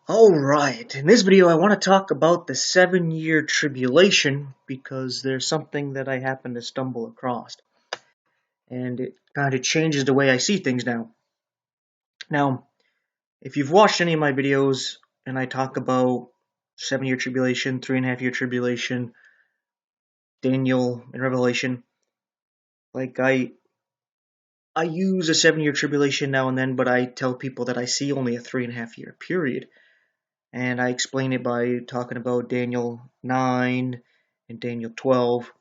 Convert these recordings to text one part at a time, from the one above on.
Alright, in this video I want to talk about the 7-year tribulation because there's something that I happen to stumble across. And it kind of changes the way I see things now. Now, if you've watched any of my videos and I talk about 7-year tribulation, 3.5-year tribulation, Daniel and Revelation, like I use a 7-year tribulation now and then, but I tell people that I see only a 3.5-year period. And I explain it by talking about Daniel 9 and Daniel 12,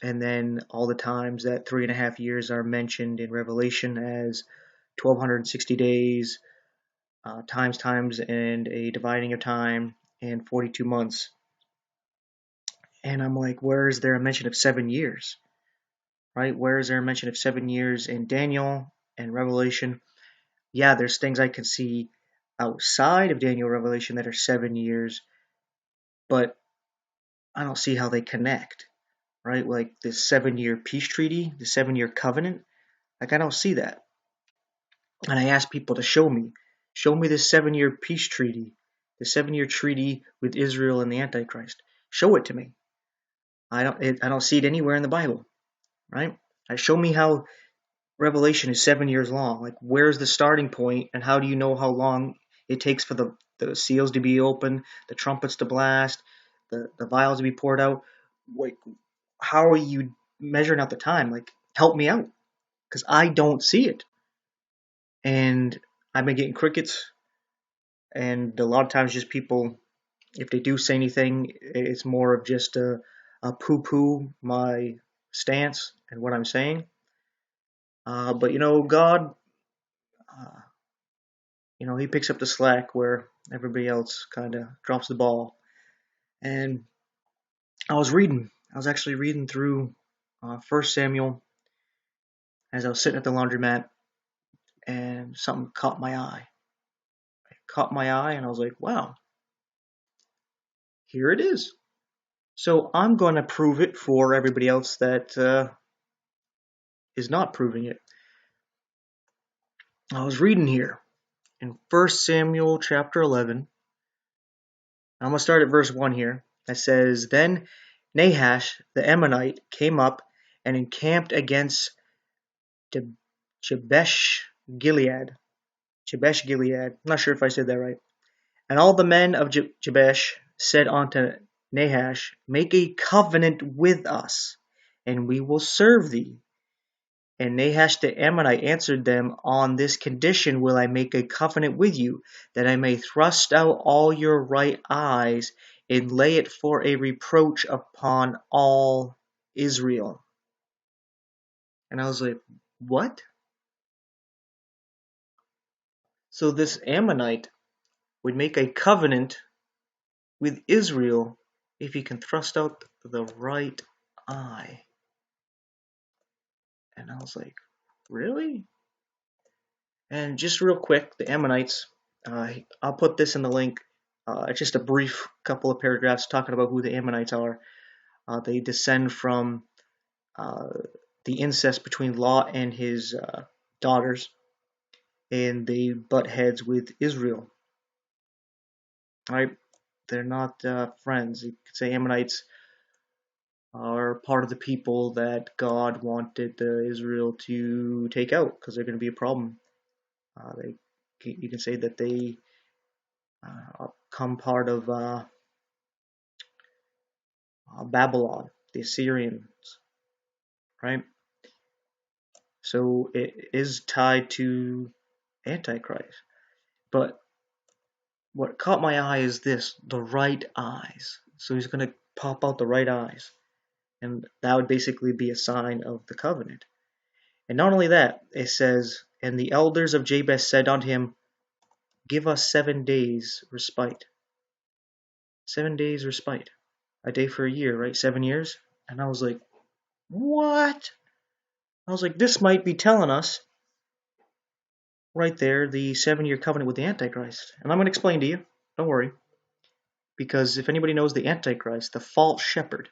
and then all the times that 3.5 years are mentioned in Revelation as 1260 days, times, and a dividing of time, and 42 months. And I'm like, where is there a mention of 7 years? Right? Where is there a mention of 7 years in Daniel and Revelation? Yeah, there's things I can see outside of Daniel Revelation that are 7 years, but I don't see how they connect, right? Like the 7-year peace treaty, the 7-year covenant, like I don't see that. And I ask people to show me this 7-year peace treaty, the 7-year treaty with Israel and the Antichrist. Show it to me. I don't see it anywhere in the Bible, right? Show me how Revelation is 7 years long. Like, where's the starting point, and how do you know how long it takes for the seals to be open, the trumpets to blast, the vials to be poured out? Like, how are you measuring out the time? Like, help me out, because I don't see it. And I've been getting crickets, and a lot of times just people, if they do say anything, it's more of just a poo-poo my stance and what I'm saying. But God, he picks up the slack where everybody else kind of drops the ball. And I was actually reading through 1 Samuel as I was sitting at the laundromat, and something caught my eye. It caught my eye, and I was like, wow, here it is. So I'm going to prove it for everybody else that is not proving it. I was reading here in 1 Samuel chapter 11. I'm going to start at verse 1 here. That says, Then Nahash the Ammonite came up and encamped against Jabesh Gilead. I'm not sure if I said that right. And all the men of Jabesh said unto Nahash, Make a covenant with us, and we will serve thee. And Nahash the Ammonite answered them, On this condition will I make a covenant with you, that I may thrust out all your right eyes, and lay it for a reproach upon all Israel. And I was like, what? So this Ammonite would make a covenant with Israel if he can thrust out the right eye. And I was like, really? And just real quick, the Ammonites, I'll put this in the link. It's just a brief couple of paragraphs talking about who the Ammonites are. They descend from the incest between Lot and his daughters, and they butt heads with Israel. Right? They're not friends. You could say Ammonites are part of the people that God wanted Israel to take out because they're going to be a problem. You can say that they come part of Babylon, the Assyrians, right? So it is tied to Antichrist. But what caught my eye is this, the right eyes. So he's going to pop out the right eyes. And that would basically be a sign of the covenant. And not only that, it says, And the elders of Jabez said unto him, Give us 7 days respite. 7 days respite. A day for a year, right? 7 years? And I was like, what? I was like, this might be telling us right there the 7-year covenant with the Antichrist. And I'm going to explain to you. Don't worry. Because if anybody knows the Antichrist, the false shepherd,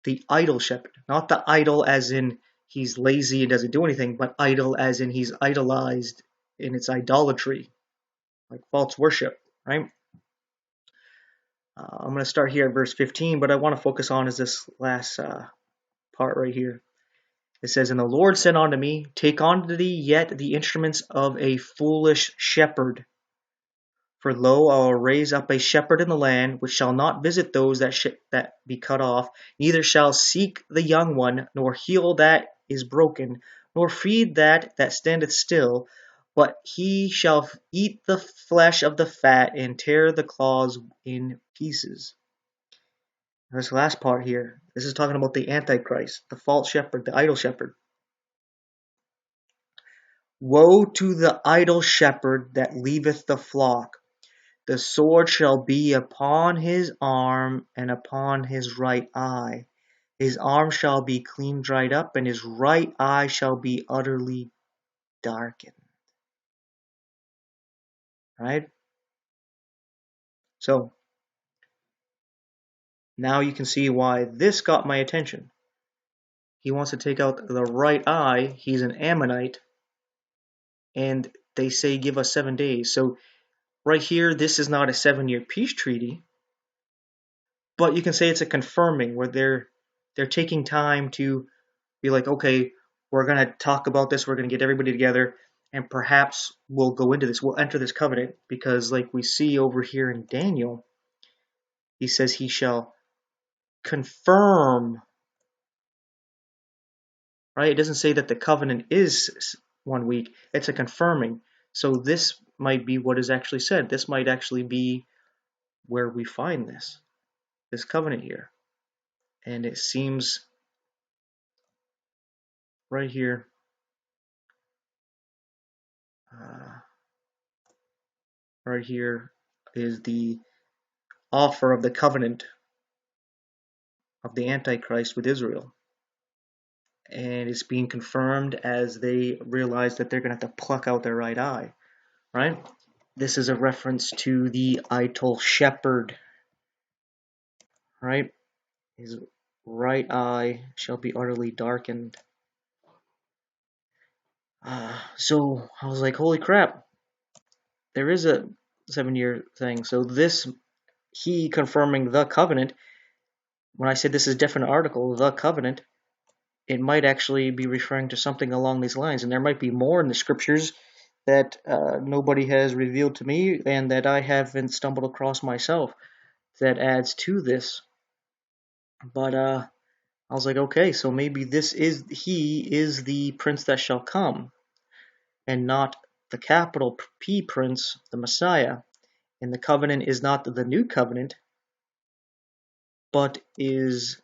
the idol shepherd, not the idol as in he's lazy and doesn't do anything, but idol as in he's idolized in its idolatry, like false worship. right? I'm going to start here at verse 15, but I want to focus on is this last part right here. It says, "And the Lord said unto me, Take unto thee yet the instruments of a foolish shepherd. For lo, I will raise up a shepherd in the land, which shall not visit those that be cut off, neither shall seek the young one, nor heal that is broken, nor feed that standeth still, but he shall eat the flesh of the fat, and tear the claws in pieces." This last part here, this is talking about the Antichrist, the false shepherd, the idol shepherd. "Woe to the idle shepherd that leaveth the flock! The sword shall be upon his arm, and upon his right eye. His arm shall be clean dried up, and his right eye shall be utterly darkened." Right? So, now you can see why this got my attention. He wants to take out the right eye. He's an Ammonite. And they say, give us 7 days. So, right here, this is not a 7-year peace treaty. But you can say it's a confirming, where they're taking time to be like, okay, we're going to talk about this. We're going to get everybody together, and perhaps we'll go into this. We'll enter this covenant, because like we see over here in Daniel, he says he shall confirm, right? It doesn't say that the covenant is 1 week. It's a confirming. So this might be what is actually said. This might actually be where we find this covenant here. And it seems right here, right here is the offer of the covenant of the Antichrist with Israel. And it's being confirmed as they realize that they're going to have to pluck out their right eye, right? This is a reference to the idol shepherd, right? His right eye shall be utterly darkened. So I was like, holy crap, there is a 7-year thing. So this, he confirming the covenant, when I said this is a definite article, the covenant, it might actually be referring to something along these lines. And there might be more in the scriptures that nobody has revealed to me and that I haven't stumbled across myself that adds to this. But I was like, okay, so maybe he is the prince that shall come, and not the capital P prince, the Messiah. And the covenant is not the new covenant, but is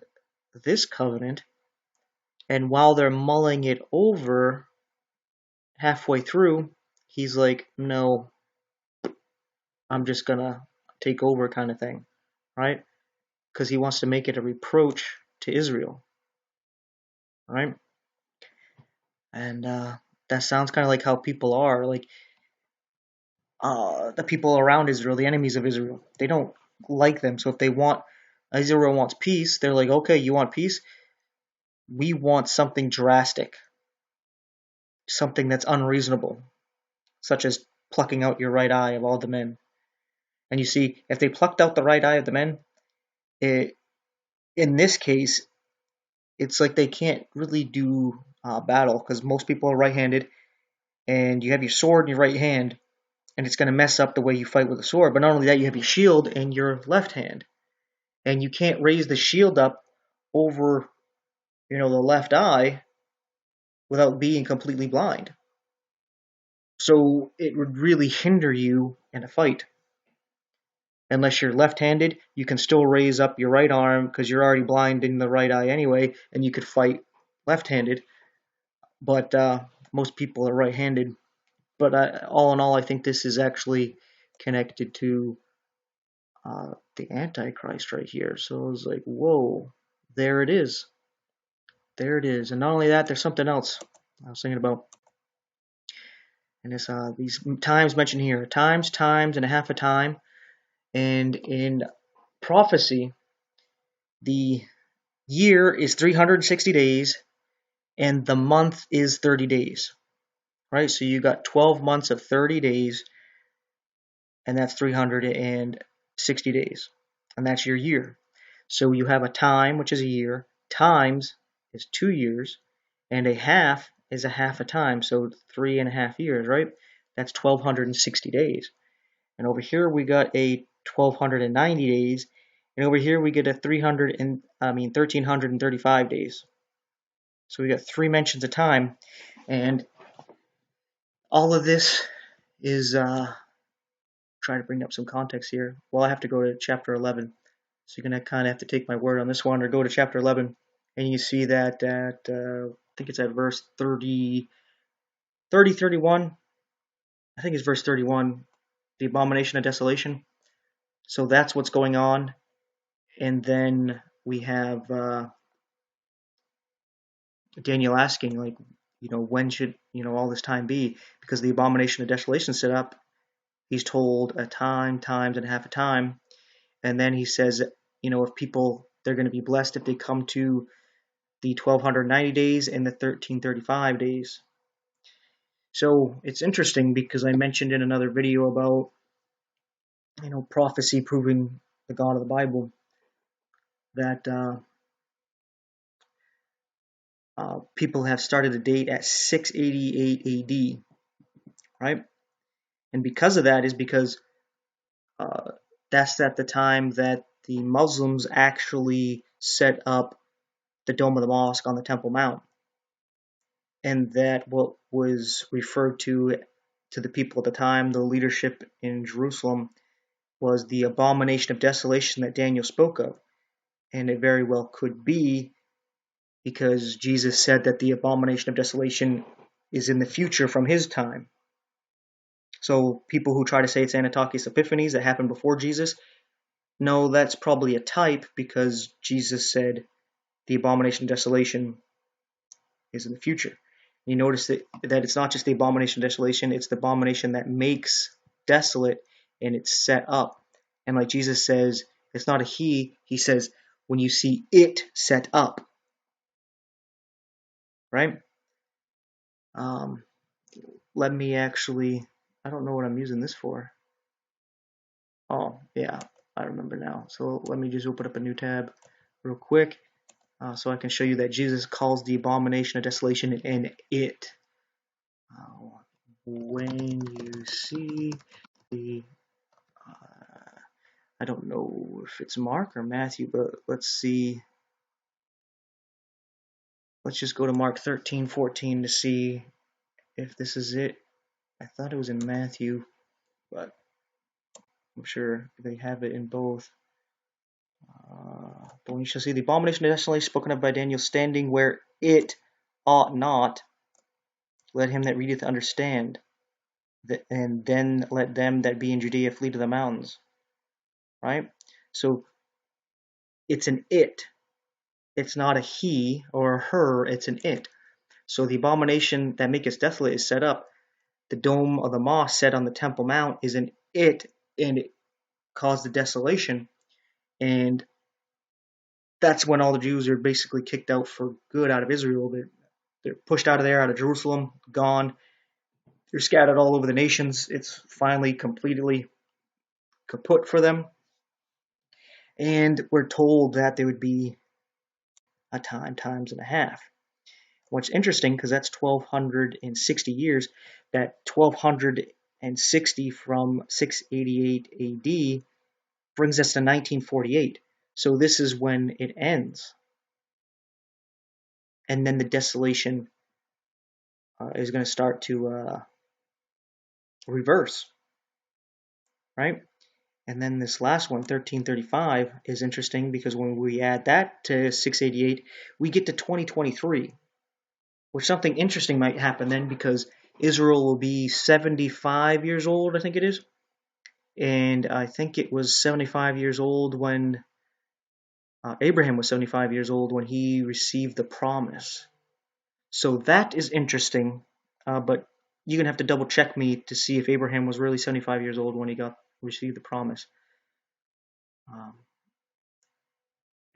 this covenant. And while they're mulling it over, halfway through, he's like, no, I'm just gonna take over, kind of thing, right? Because he wants to make it a reproach to Israel, right? And that sounds kind of like how people are, like the people around Israel, the enemies of Israel. They don't like them. So if Israel wants peace, they're like, okay, you want peace? We want something drastic, something that's unreasonable, such as plucking out your right eye of all the men. And you see, if they plucked out the right eye of the men, in this case, it's like they can't really do battle, because most people are right-handed, and you have your sword in your right hand, and it's going to mess up the way you fight with a sword. But not only that, you have your shield in your left hand, and you can't raise the shield up over, the left eye without being completely blind. So it would really hinder you in a fight. Unless you're left-handed, you can still raise up your right arm because you're already blind in the right eye anyway, and you could fight left-handed. But most people are right-handed. But all in all, I think this is actually connected to the Antichrist right here. So I was like, whoa, there it is. There it is. And not only that, there's something else I was thinking about. And it's these times mentioned here. Times, and a half a time. And in prophecy, the year is 360 days, and the month is 30 days. Right? So you got 12 months of 30 days. and that's 360 days, and that's your year. So you have a time, which is a year, times is 2 years, and a half is a half a time, so 3.5 years, right? That's 1,260 days. And over here we got a 1,290 days, and over here we get a 1,335 days. So we got 3 mentions of time, and all of this is trying to bring up some context here. Well, I have to go to chapter 11, so you're gonna kind of have to take my word on this one, or go to chapter 11, and you see that at I think it's at verse 30, 31. I think it's verse 31, the abomination of desolation. So that's what's going on, and then we have Daniel asking, like, when should all this time be? Because the abomination of desolation set up. He's told a time, times, and half a time, and then he says, if people, they're going to be blessed if they come to the 1,290 days and the 1,335 days. So it's interesting because I mentioned in another video about prophecy proving the God of the Bible, that people have started a date at 688 AD, right? And because of that is because that's at the time that the Muslims actually set up the Dome of the Mosque on the Temple Mount, and that what was referred to the people at the time, the leadership in Jerusalem, was the abomination of desolation that Daniel spoke of. And it very well could be, because Jesus said that the abomination of desolation is in the future from his time. So people who try to say it's Antiochus Epiphanes that happened before Jesus, no, that's probably a type, because Jesus said the abomination of desolation is in the future. You notice that it's not just the abomination of desolation, it's the abomination that makes desolate, and it's set up. And like Jesus says, it's not a he says, when you see it set up, right? Let me actually, I don't know what I'm using this for. Oh, yeah, I remember now. So let me just open up a new tab real quick, so I can show you that Jesus calls the abomination of desolation an it. When you see the, I don't know if it's Mark or Matthew, but let's see. Let's just go to Mark 13:14 to see if this is it. I thought it was in Matthew, but I'm sure they have it in both. But when you shall see the abomination of desolation spoken of by Daniel standing where it ought not, let him that readeth understand, and then let them that be in Judea flee to the mountains. Right? So it's an it. It's not a he or a her, it's an it. So the abomination that maketh desolate is set up. The dome of the mosque set on the Temple Mount is an it, and it caused the desolation. And that's when all the Jews are basically kicked out for good out of Israel. They're pushed out of there, out of Jerusalem, gone. They're scattered all over the nations. It's finally completely kaput for them. And we're told that there would be a time, times and a half. What's interesting, because that's 1,260 years, that 1,260 from 688 AD brings us to 1948. So this is when it ends. And then the desolation is going to start to reverse, right? And then this last one, 1335, is interesting because when we add that to 688, we get to 2023, which something interesting might happen then, because Israel will be 75 years old, I think it is. And I think it was 75 years old when Abraham was 75 years old when he received the promise. So that is interesting, but you're going to have to double check me to see if Abraham was really 75 years old when he received the promise.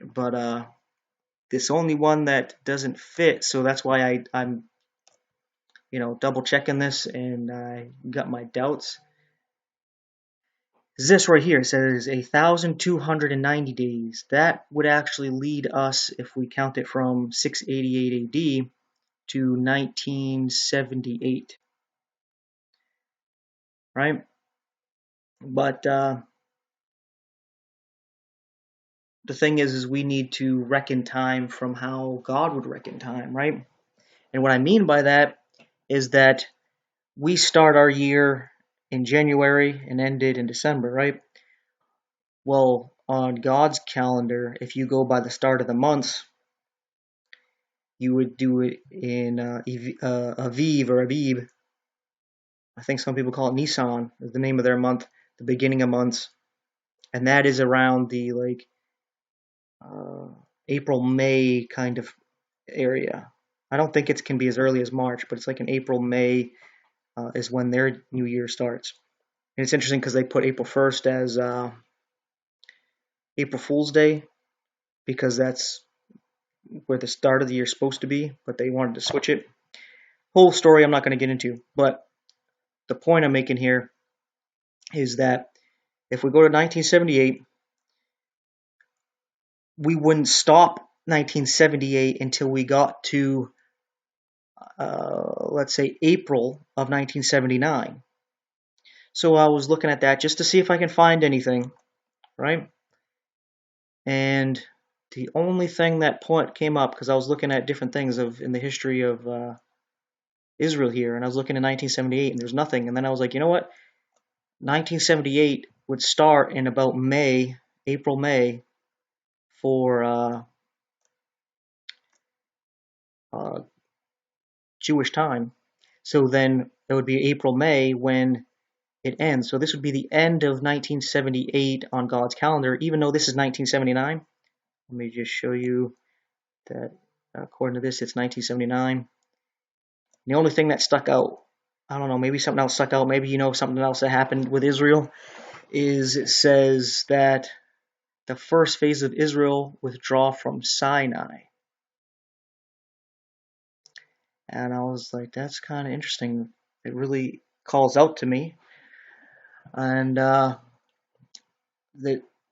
But this only one that doesn't fit, so that's why I'm double checking this, and I got my doubts. this right here. It says 1,290 days. That would actually lead us, if we count it from 688 AD to 1978, right? But the thing is we need to reckon time from how God would reckon time, right? And what I mean by that is that we start our year in January and end it in December, right? Well, on God's calendar, if you go by the start of the months, you would do it in Aviv or Abib. I think some people call it Nisan, is the name of their month, the beginning of months, and that is around the April, May kind of area. I don't think it can be as early as March, but it's like in April, May is when their new year starts. And it's interesting because they put April 1st as April Fool's Day because that's where the start of the year is supposed to be, but they wanted to switch it. Whole story I'm not going to get into, but the point I'm making here is that if we go to 1978, we wouldn't stop 1978 until we got to, let's say, April of 1979. So I was looking at that just to see if I can find anything, right? And the only thing that point came up, because I was looking at different things in the history of Israel here, and I was looking at 1978, and there's nothing. And then I was like, you know what? 1978 would start in about May, April, May, for Jewish time. So then it would be April, May when it ends. So this would be the end of 1978 on God's calendar, even though this is 1979. Let me just show you that according to this, it's 1979. The only thing that stuck out, I don't know, maybe something else stuck out, maybe you know something else that happened with Israel, is it says that the first phase of Israel withdraw from Sinai. And I was like, that's kind of interesting. It really calls out to me. And the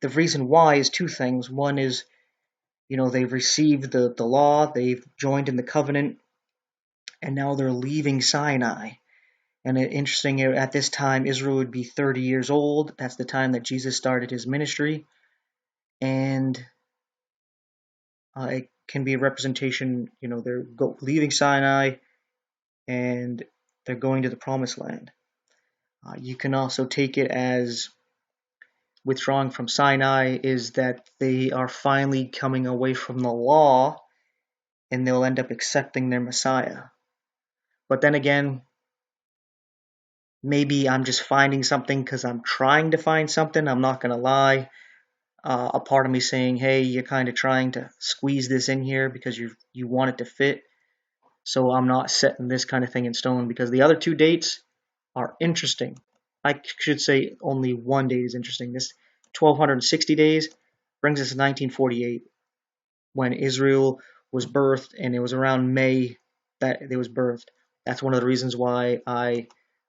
reason why is two things. One is, they've received the law, they've joined in the covenant, and now they're leaving Sinai. And interesting, at this time, Israel would be 30 years old. That's the time that Jesus started his ministry. And it can be a representation, they're leaving Sinai and they're going to the promised land. You can also take it as withdrawing from Sinai is that they are finally coming away from the law and they'll end up accepting their Messiah. But then again, maybe I'm just finding something because I'm trying to find something. I'm not going to lie. A part of me saying, hey, you're kind of trying to squeeze this in here because you want it to fit. So I'm not setting this kind of thing in stone because the other two dates are interesting. I should say only one date is interesting. This 1260 days brings us to 1948 when Israel was birthed, and it was around May that it was birthed. That's one of the reasons why I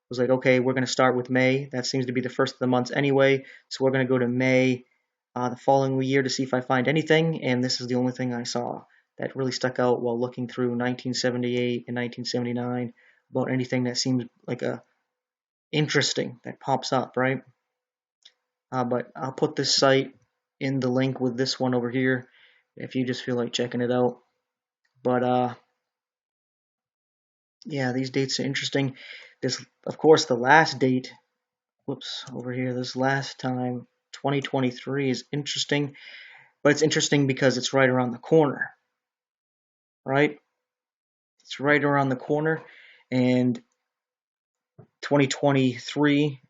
was like, okay, we're going to start with May. That seems to be the first of the months anyway, so we're going to go to May the following year to see if I find anything, and this is the only thing I saw that really stuck out while looking through 1978 and 1979 about anything that seems like a interesting that pops up, right? But I'll put this site in the link with this one over here if you just feel like checking it out. But yeah, these dates are interesting. This, of course, the last date, over here, this last time, 2023 is interesting, but it's interesting because it's right around the corner, right? It's right around the corner, and 2023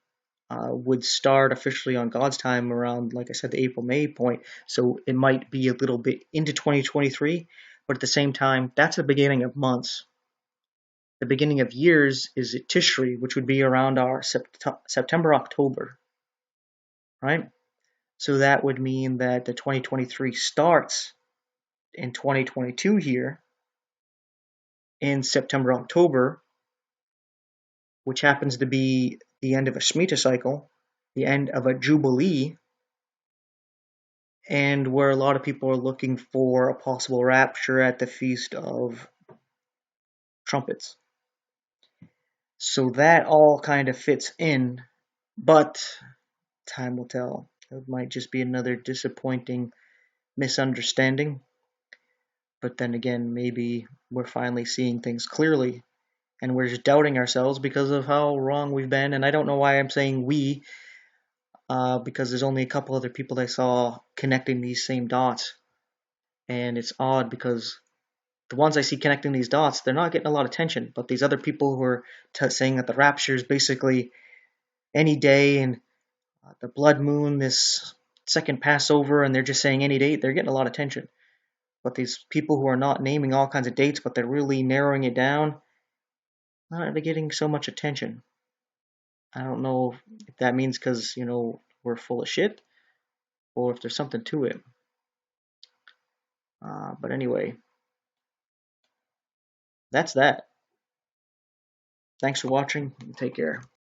would start officially on God's time around, like I said, the April, May point. So it might be a little bit into 2023, but at the same time, that's the beginning of months. The beginning of years is Tishri, which would be around our September, October, right? So that would mean that the 2023 starts in 2022 here in September, October, which happens to be the end of a Shemitah cycle. the end of a jubilee, and where a lot of people are looking for a possible rapture at the Feast of Trumpets. So that all kind of fits in, but time will tell. It might just be another disappointing misunderstanding. But then again, maybe we're finally seeing things clearly and we're just doubting ourselves because of how wrong we've been. And I don't know why I'm saying we, because there's only a couple other people I saw connecting these same dots. And it's odd because the ones I see connecting these dots, they're not getting a lot of attention. But these other people who are saying that the rapture is basically any day and the blood moon, this second Passover, and they're just saying any date, they're getting a lot of attention. But these people who are not naming all kinds of dates, but they're really narrowing it down, not getting so much attention. I don't know if that means because, we're full of shit or if there's something to it. But anyway, that's that. Thanks for watching. Take care.